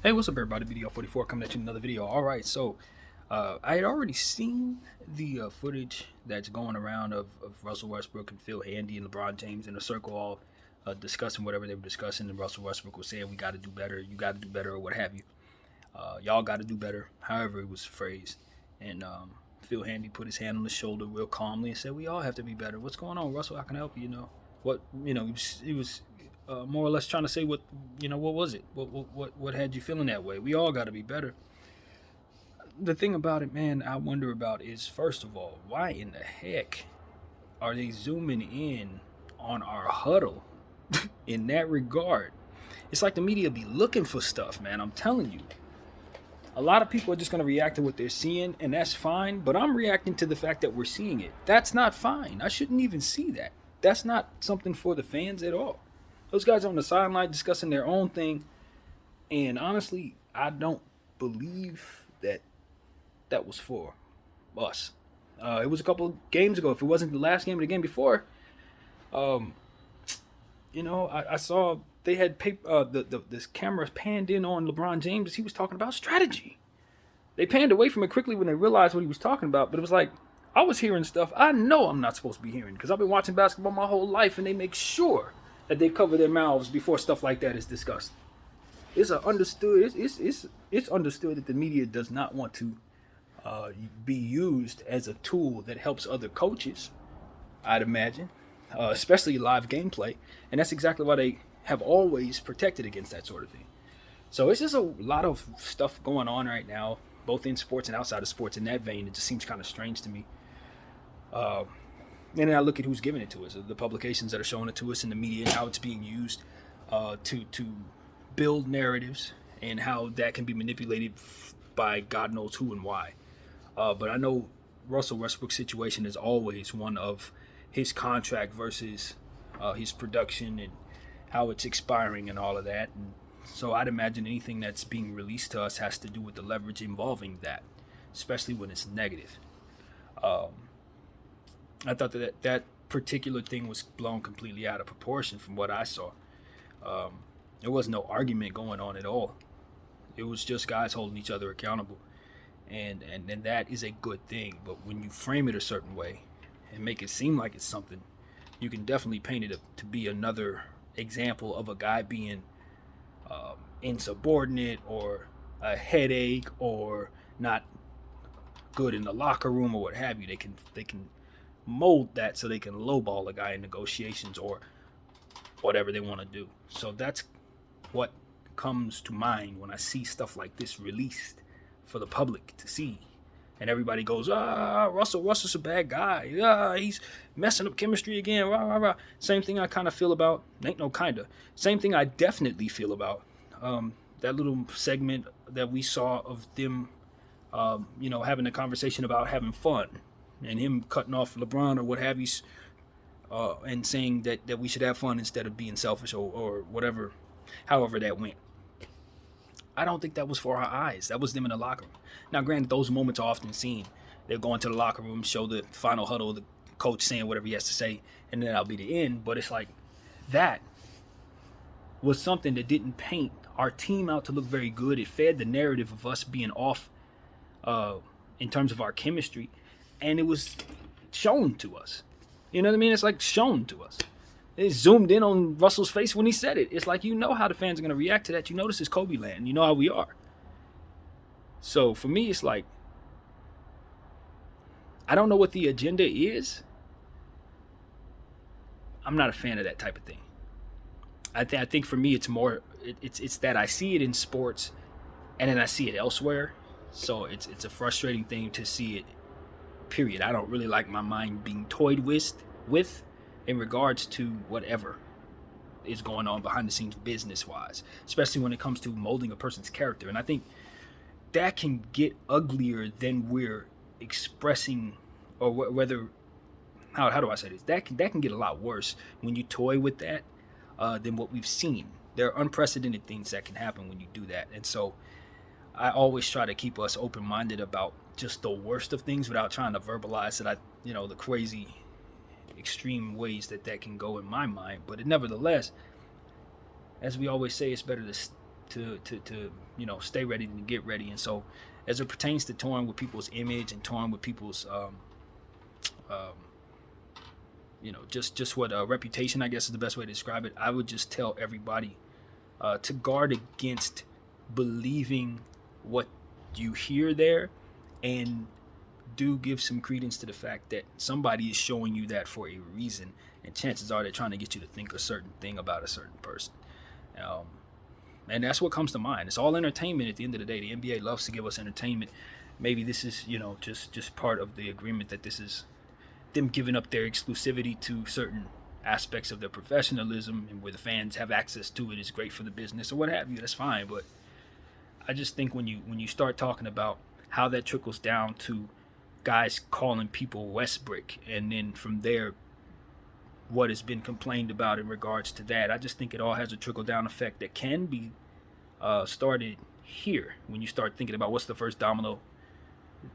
Hey, what's up, everybody? Video 44 coming at you with another video. All right, so I had already seen the footage that's going around of Russell Westbrook and Phil Handy and LeBron James in a circle, all discussing whatever they were discussing. And Russell Westbrook was saying, "We got to do better. You got to do better, or what have you. Y'all got to do better." However, it was phrased. And Phil Handy put his hand on his shoulder real calmly and said, "We all have to be better. What's going on, Russell? How can I help you? What he was more or less trying to say what was it? What had you feeling that way? We all got to be better." The thing about it, man, I wonder about is, first of all, why in the heck are they zooming in on our huddle in that regard? It's like the media be looking for stuff, man. I'm telling you. A lot of people are just going to react to what they're seeing, and that's fine. But I'm reacting to the fact that we're seeing it. That's not fine. I shouldn't even see that. That's not something for the fans at all. Those guys are on the sideline discussing their own thing, and honestly, I don't believe that that was for us. It was a couple games ago. If it wasn't the last game or the game before, um, I saw they had this camera panned in on LeBron James as he was talking about strategy. They panned away from it quickly when they realized what he was talking about, but it was like I was hearing stuff I know I'm not supposed to be hearing because I've been watching basketball my whole life, and they make sure that they cover their mouths before stuff like that is discussed. It's a understood. It's understood that the media does not want to be used as a tool that helps other coaches. I'd imagine, especially live gameplay, and that's exactly why they have always protected against that sort of thing. So it's just a lot of stuff going on right now, both in sports and outside of sports. In that vein, it just seems kind of strange to me. Uh, and then I look at who's giving it to us, the publications that are showing it to us in the media, and how it's being used to build narratives, and how that can be manipulated by God knows who and why. But I know Russell Westbrook's situation is always one of his contract versus his production and how it's expiring and all of that. And so I'd imagine anything that's being released to us has to do with the leverage involving that, especially when it's negative. Um, I thought that particular thing was blown completely out of proportion from what I saw. Um, there was no argument going on at all. It was just guys holding each other accountable, and that is a good thing. But when you frame it a certain way and make it seem like it's something, you can definitely paint it to be another example of a guy being insubordinate or a headache or not good in the locker room or what have you. They can mold that so they can lowball a guy in negotiations or whatever they want to do. So that's what comes to mind when I see stuff like this released for the public to see. And everybody goes, Russell's a bad guy. He's messing up chemistry again. Rah, rah, rah. Same thing I kind of feel about, ain't no kinda. Same thing I definitely feel about that little segment that we saw of them, having a conversation about having fun and him cutting off LeBron or what have you, and saying that we should have fun instead of being selfish or whatever, however that went. I don't think that was for our eyes. That was them in the locker room. Now, granted, those moments are often seen. They'll go into the locker room, show the final huddle, the coach saying whatever he has to say, and then that'll be the end. But it's like that was something that didn't paint our team out to look very good. It fed the narrative of us being off in terms of our chemistry, and it was shown to us. You know what I mean? It's like shown to us. They zoomed in on Russell's face when he said it. It's like you know how the fans are going to react to that. You know this is Kobe land. You know how we are. So for me, it's like I don't know what the agenda is. I'm not a fan of that type of thing. I think for me, it's more it's that I see it in sports, and then I see it elsewhere. So it's a frustrating thing to see it. Period. I don't really like my mind being toyed with in regards to whatever is going on behind the scenes business wise, especially when it comes to molding a person's character. And I think that can get uglier than we're expressing, or whether how do I say this? That can get a lot worse when you toy with that than what we've seen. There are unprecedented things that can happen when you do that, and so I always try to keep us open minded about just the worst of things without trying to verbalize it. The crazy extreme ways that can go in my mind. But nevertheless, as we always say, it's better to to stay ready and get ready. And so, as it pertains to touring with people's image and touring with people's um, just what reputation, I guess is the best way to describe it. I would just tell everybody to guard against believing what you hear there, and do give some credence to the fact that somebody is showing you that for a reason, and chances are they're trying to get you to think a certain thing about a certain person. Um, and that's what comes to mind. It's all entertainment at the end of the day. The NBA loves to give us entertainment. Maybe this is, just part of the agreement that this is them giving up their exclusivity to certain aspects of their professionalism, and where the fans have access to it is great for the business or what have you. That's fine, but I just think when you start talking about how that trickles down to guys calling people Westbrook, and then from there what has been complained about in regards to that, I just think it all has a trickle down effect that can be started here. When you start thinking about what's the first domino, it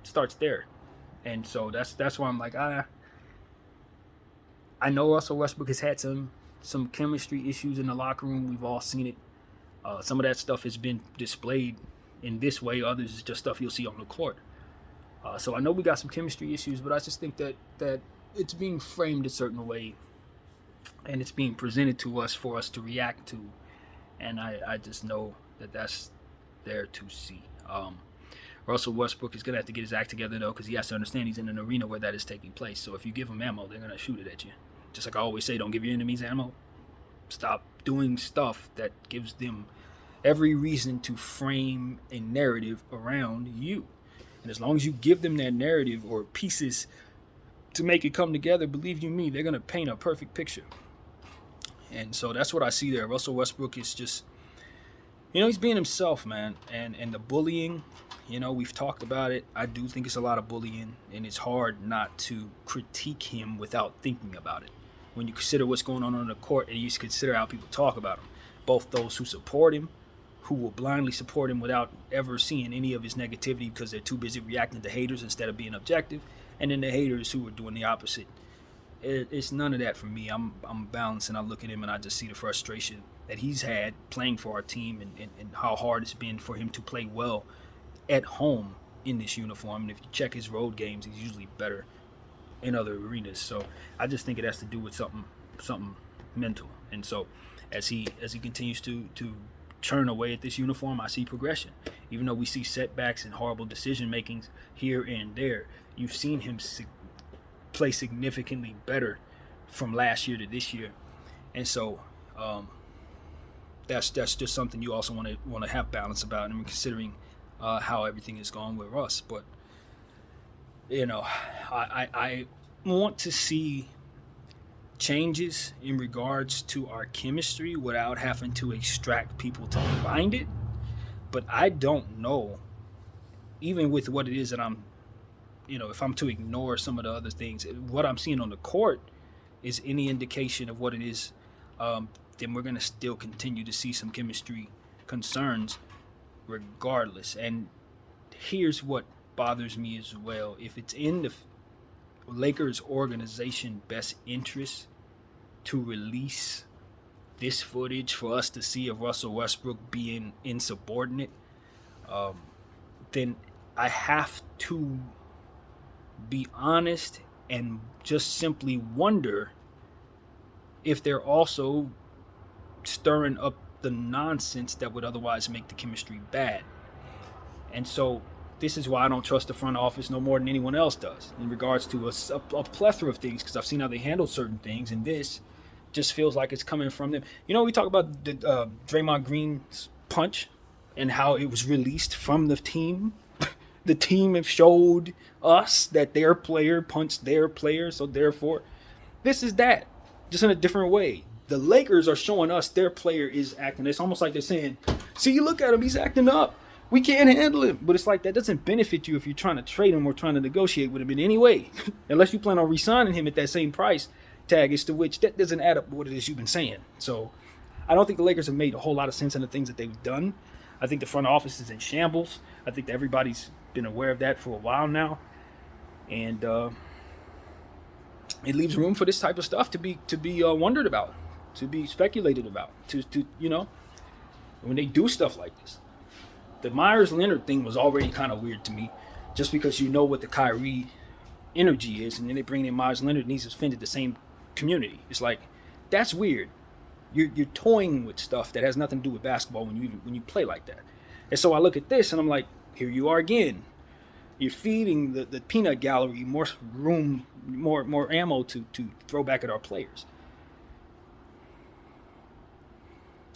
starts there. And so that's why I'm like, I know Russell Westbrook has had some chemistry issues in the locker room. We've all seen it. Some of that stuff has been displayed in this way. Others is just stuff you'll see on the court. So I know we got some chemistry issues, but I just think that it's being framed a certain way, and it's being presented to us for us to react to. And I just know that that's there to see. Russell Westbrook is going to have to get his act together, though, because he has to understand he's in an arena where that is taking place. So if you give him ammo, they're going to shoot it at you. Just like I always say, don't give your enemies ammo. Stop doing stuff that gives them every reason to frame a narrative around you. And as long as you give them that narrative or pieces to make it come together, believe you me, they're going to paint a perfect picture. And so that's what I see there. Russell Westbrook is just, he's being himself, man. And the bullying, we've talked about it. I do think it's a lot of bullying, and it's hard not to critique him without thinking about it. When you consider what's going on the court, and you consider how people talk about him, both those who support him, who will blindly support him without ever seeing any of his negativity because they're too busy reacting to haters instead of being objective, and then the haters who are doing the opposite. It's none of that for me. I'm balanced, and I look at him and I just see the frustration that he's had playing for our team, and how hard it's been for him to play well at home in this uniform. And if you check his road games, he's usually better in other arenas. So I just think it has to do with something mental. And so as he continues to churn away at this uniform, I see progression. Even though we see setbacks and horrible decision makings here and there, you've seen him play significantly better from last year to this year. And so that's just something you also want to have balance about, and considering how everything is going with Russ. But I want to see changes in regards to our chemistry without having to extract people to find it. But I don't know, even with what it is that I'm, if I'm to ignore some of the other things, what I'm seeing on the court is any indication of what it is, then we're going to still continue to see some chemistry concerns regardless. And here's what bothers me as well. If it's in the Lakers organization best interest to release this footage for us to see of Russell Westbrook being insubordinate, then I have to be honest and just simply wonder if they're also stirring up the nonsense that would otherwise make the chemistry bad. And so this is why I don't trust the front office no more than anyone else does in regards to a plethora of things, because I've seen how they handle certain things, and this just feels like it's coming from them. We talk about the Draymond Green's punch and how it was released from the team. The team have showed us that their player punched their player, so therefore this is that, just in a different way. The Lakers are showing us their player is acting. It's almost like they're saying, see, look at him, he's acting up. We can't handle him. But it's like that doesn't benefit you if you're trying to trade him or trying to negotiate with him in any way. Unless you plan on re-signing him at that same price tag, as to which that doesn't add up with what it is you've been saying. So I don't think the Lakers have made a whole lot of sense in the things that they've done. I think the front office is in shambles. I think that everybody's been aware of that for a while now. And it leaves room for this type of stuff to be wondered about, to be speculated about, to when they do stuff like this. The Myers Leonard thing was already kind of weird to me, just because you know what the Kyrie energy is, and then they bring in Myers Leonard and he's offended the same community. It's like, that's weird. You're toying with stuff that has nothing to do with basketball when you play like that. And so I look at this and I'm like, here you are again. You're feeding the peanut gallery more room, more ammo to throw back at our players.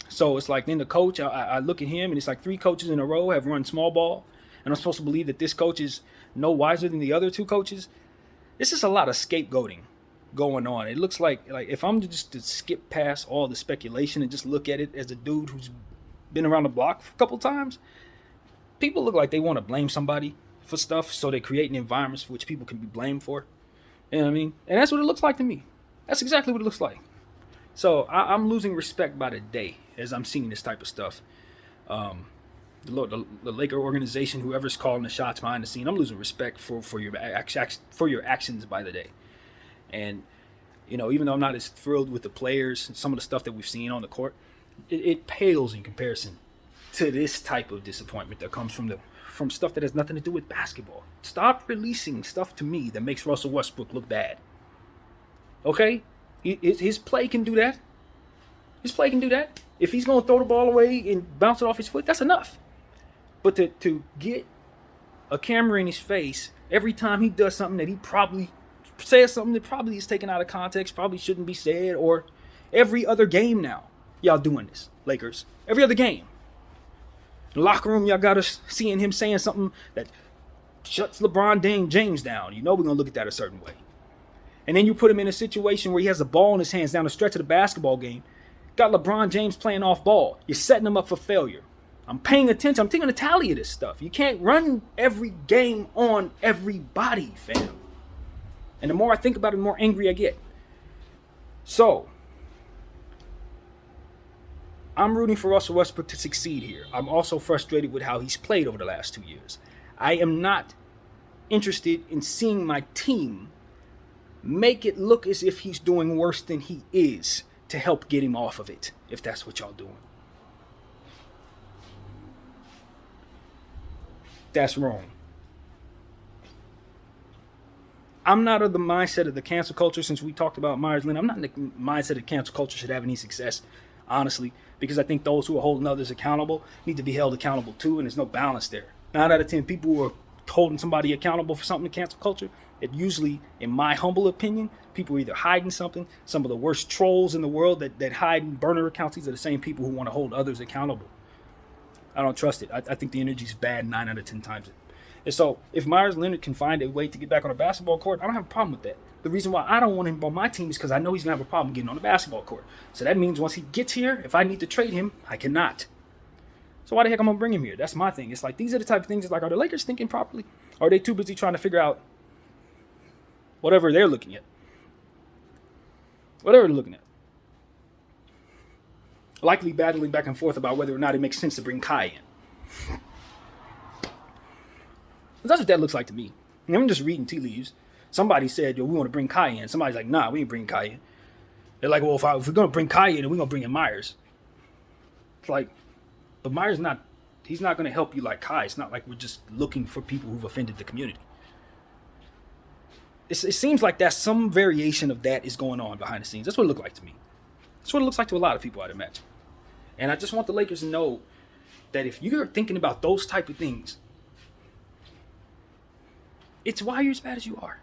So it's like, then the coach, I look at him and it's like 3 coaches in a row have run small ball, and I'm supposed to believe that this coach is no wiser than the other 2 coaches. This is a lot of scapegoating going on. It looks like if I'm just to skip past all the speculation and just look at it as a dude who's been around the block a couple times, people look like they want to blame somebody for stuff, so they create an environment for which people can be blamed for. You know what I mean? And that's what it looks like to me. That's exactly what it looks like. So I'm losing respect by the day as I'm seeing this type of stuff. The Laker organization, whoever's calling the shots behind the scene, I'm losing respect for your actions by the day. And even though I'm not as thrilled with the players and some of the stuff that we've seen on the court, it pales in comparison to this type of disappointment that comes from stuff that has nothing to do with basketball. Stop releasing stuff to me that makes Russell Westbrook look bad. Okay? His play can do that. His play can do that. If he's going to throw the ball away and bounce it off his foot, that's enough. But to get a camera in his face every time he does something that he probably says something that probably is taken out of context, probably shouldn't be said, or every other game now, y'all doing this, Lakers. Every other game. In the locker room, y'all got us seeing him saying something that shuts LeBron James down. We're going to look at that a certain way. And then you put him in a situation where he has the ball in his hands down the stretch of the basketball game. Got LeBron James playing off ball. You're setting him up for failure. I'm paying attention. I'm taking a tally of this stuff. You can't run every game on everybody, fam. And the more I think about it, the more angry I get. So, I'm rooting for Russell Westbrook to succeed here. I'm also frustrated with how he's played over the last 2 years. I am not interested in seeing my team make it look as if he's doing worse than he is to help get him off of it, if that's what y'all doing. That's wrong. I'm not of the mindset of the cancel culture, since we talked about Myers Leonard. I'm not in the mindset of cancel culture should have any success, honestly, because I think those who are holding others accountable need to be held accountable too, and there's no balance there. 9 out of 10 people who are holding somebody accountable for something in cancel culture, it usually, in my humble opinion, people are either hiding something. Some of the worst trolls in the world that hide burner accounts, these are the same people who want to hold others accountable. I don't trust it. I think the energy's bad 9 out of 10 times. And so if Myers Leonard can find a way to get back on a basketball court, I don't have a problem with that. The reason why I don't want him on my team is because I know he's going to have a problem getting on the basketball court. So that means once he gets here, if I need to trade him, I cannot. So why the heck am I going to bring him here? That's my thing. It's like, these are the type of things, it's like, are the Lakers thinking properly? Or are they too busy trying to figure out whatever they're looking at? Whatever they're looking at. Likely battling back and forth about whether or not it makes sense to bring Kai in. That's what that looks like to me. And I'm just reading tea leaves. Somebody said, we want to bring Kai in. Somebody's like, nah, we ain't bringing Kai in. They're like, well, if we're going to bring Kai in, then we're going to bring in Myers. It's like, but Myers he's not going to help you like Kai. It's not like we're just looking for people who've offended the community. It seems like that's some variation of that is going on behind the scenes. That's what it looked like to me. That's what it looks like to a lot of people, I'd imagine. And I just want the Lakers to know that if you're thinking about those type of things, it's why you're as bad as you are.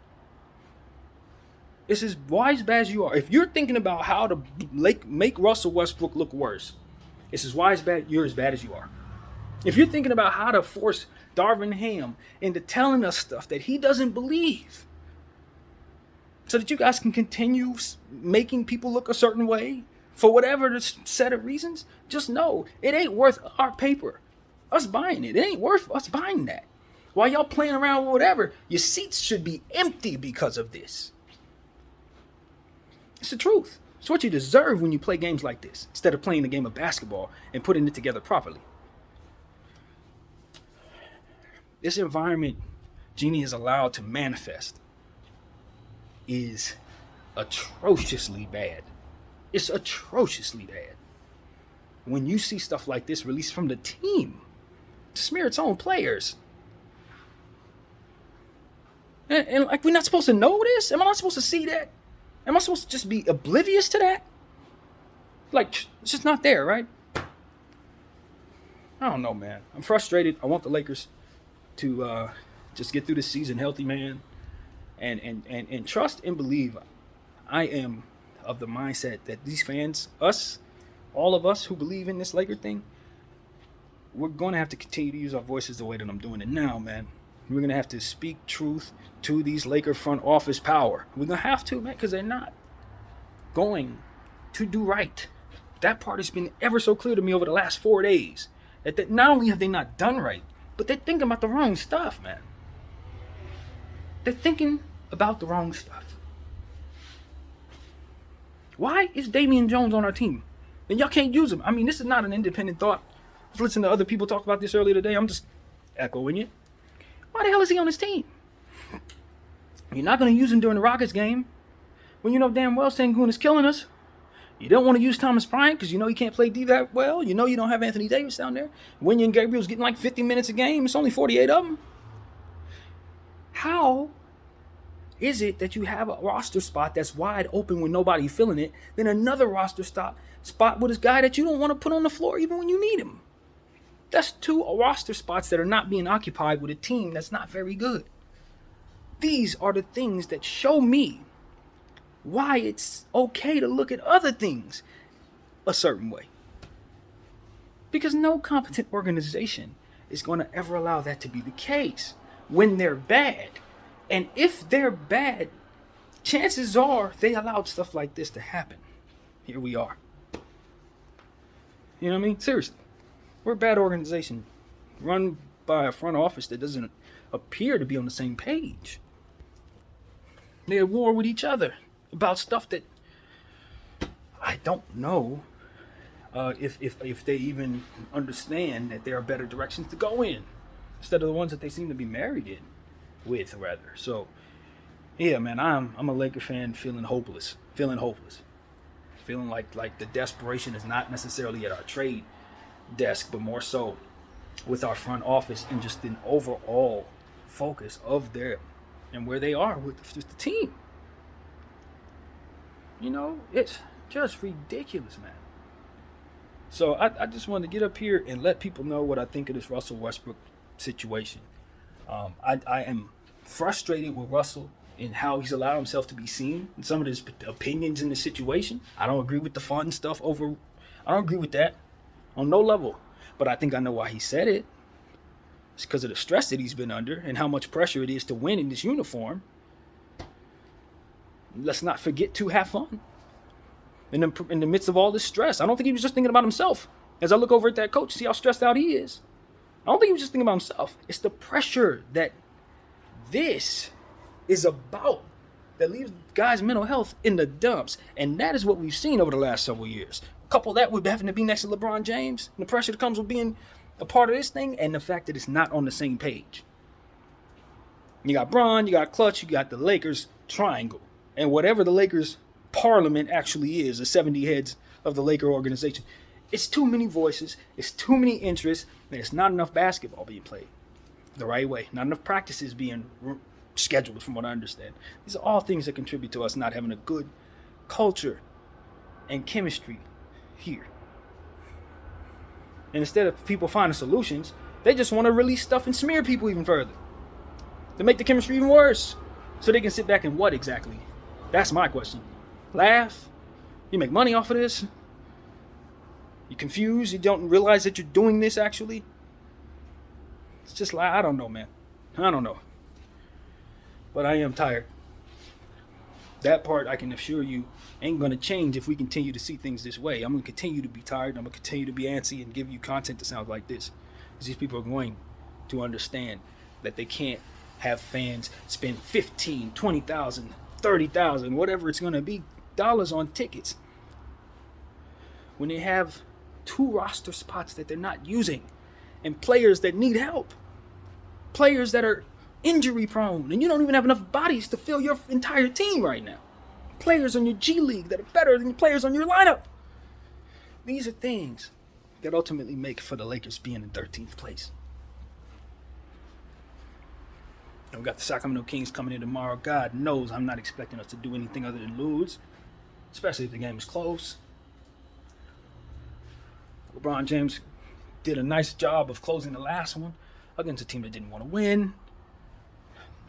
It's as why as bad as you are. If you're thinking about how to make Russell Westbrook look worse, it's as why you're as bad as you are. If you're thinking about how to force Darvin Ham into telling us stuff that he doesn't believe, so that you guys can continue making people look a certain way for whatever the set of reasons, just know it ain't worth our paper, us buying it. It ain't worth us buying that. While y'all playing around with whatever, your seats should be empty because of this. It's the truth. It's what you deserve when you play games like this, instead of playing the game of basketball and putting it together properly. This environment Jeannie is allowed to manifest is atrociously bad. It's atrociously bad. when you see stuff like this released from the team to smear its own players. And like, we're not supposed to know this? Am I not supposed to see that? Am I supposed to just be oblivious to that? Like, it's just not there, right? I don't know, man. I'm frustrated. I want the Lakers to just get through the season healthy, man. And trust and believe. I am of the mindset that these fans, us, all of us who believe in this Laker thing, we're going to have to continue to use our voices the way that I'm doing it now, man. We're going to have to speak truth to these Laker front office power. We're going to have to, man, because they're not going to do right. That part has been ever so clear to me over the last 4 days. That not only have they not done right, but they're thinking about the wrong stuff, man. They're thinking about the wrong stuff. Why is Damian Jones on our team? And y'all can't use him. I mean, this is not an independent thought. I was listening to other people talk about this earlier today. I'm just echoing it. Why the hell is he on this team? You're not going to use him during the Rockets game when you know damn well Sengun is killing us. You don't want to use Thomas Bryant because you know he can't play D that well. You know you don't have Anthony Davis down there. Wenyen Gabriel's getting like 50 minutes a game. It's only 48 of them. How is it that you have a roster spot that's wide open with nobody filling it, then another roster spot with this guy that you don't want to put on the floor even when you need him? That's two roster spots that are not being occupied with a team that's not very good. These are the things that show me why it's okay to look at other things a certain way. Because no competent organization is going to ever allow that to be the case when they're bad. And if they're bad, chances are they allowed stuff like this to happen. Here we are. You know what I mean? Seriously. We're a bad organization run by a front office that doesn't appear to be on the same page. They're at war with each other about stuff that I don't know if they even understand that there are better directions to go in instead of the ones that they seem to be married in with, rather. So, yeah, man, I'm a Laker fan feeling hopeless, feeling like the desperation is not necessarily at our trade desk, but more so with our front office and just an overall focus of their and where they are with just the team. You know, it's just ridiculous, man. So I just wanted to get up here and let people know what I think of this Russell Westbrook situation. I am frustrated with Russell and how he's allowed himself to be seen and some of his opinions in the situation. I don't agree with the fun stuff I don't agree with that on no level. But I think I know why he said it. It's because of the stress that he's been under and how much pressure it is to win in this uniform. Let's not forget to have fun in the midst of all this stress. I don't think he was just thinking about himself. As I look over at that coach, see how stressed out he is. I don't think he was just thinking about himself. It's the pressure that this is about that leaves guys' mental health in the dumps. And that is what we've seen over the last several years. Couple that with having to be next to LeBron James and the pressure that comes with being a part of this thing and the fact that it's not on the same page. You got Bron, you got Clutch, you got the Lakers triangle. And whatever the Lakers parliament actually is, the 70 heads of the Laker organization, it's too many voices, it's too many interests, and it's not enough basketball being played the right way. Not enough practices being scheduled, from what I understand. These are all things that contribute to us not having a good culture and chemistry here. And instead of people finding solutions, they just want to release stuff and smear people even further to make the chemistry even worse so they can sit back and what exactly? That's my question. Laugh? You make money off of this? You confused? You don't realize that you're doing this actually? It's just like, I don't know, man. I don't know. But I am tired. That part, I can assure you, ain't going to change if we continue to see things this way. I'm going to continue to be tired. I'm going to continue to be antsy and give you content that sounds like this. Because these people are going to understand that they can't have fans spend 15, 20,000, 30,000, whatever it's going to be, dollars on tickets when they have two roster spots that they're not using and players that need help. Players that are injury prone, and you don't even have enough bodies to fill your entire team right now. Players on your G League that are better than players on your lineup. These are things that ultimately make for the Lakers being in 13th place. And we got the Sacramento Kings coming in tomorrow. God knows I'm not expecting us to do anything other than lose, especially if the game is close. LeBron James did a nice job of closing the last one against a team that didn't want to win.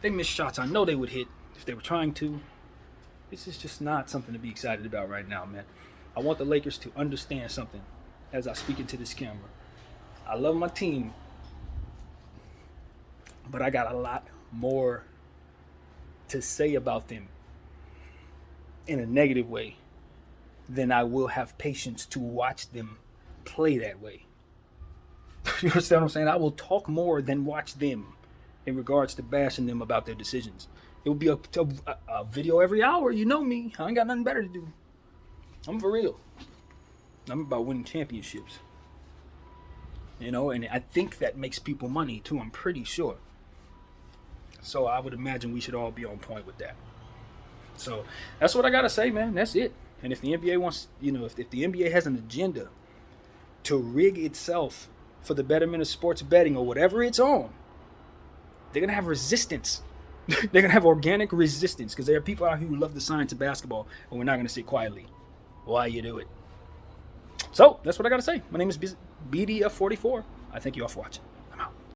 They missed shots I know they would hit if they were trying to. This is just not something to be excited about right now, man. I want the Lakers to understand something as I speak into this camera. I love my team, but I got a lot more to say about them in a negative way than I will have patience to watch them play that way. You understand what I'm saying? I will talk more than watch them in regards to bashing them about their decisions. It will be a video every hour. You know me. I ain't got nothing better to do. I'm for real. I'm about winning championships. You know, and I think that makes people money too. I'm pretty sure. So I would imagine we should all be on point with that. So that's what I gotta say, man. That's it. And if the NBA wants, if the NBA has an agenda to rig itself for the betterment of sports betting or whatever it's on, they're gonna have resistance. They're gonna have organic resistance because there are people out here who love the science of basketball, and we're not gonna sit quietly while you do it. So that's what I gotta say. My name is BDF44. I thank you all for watching.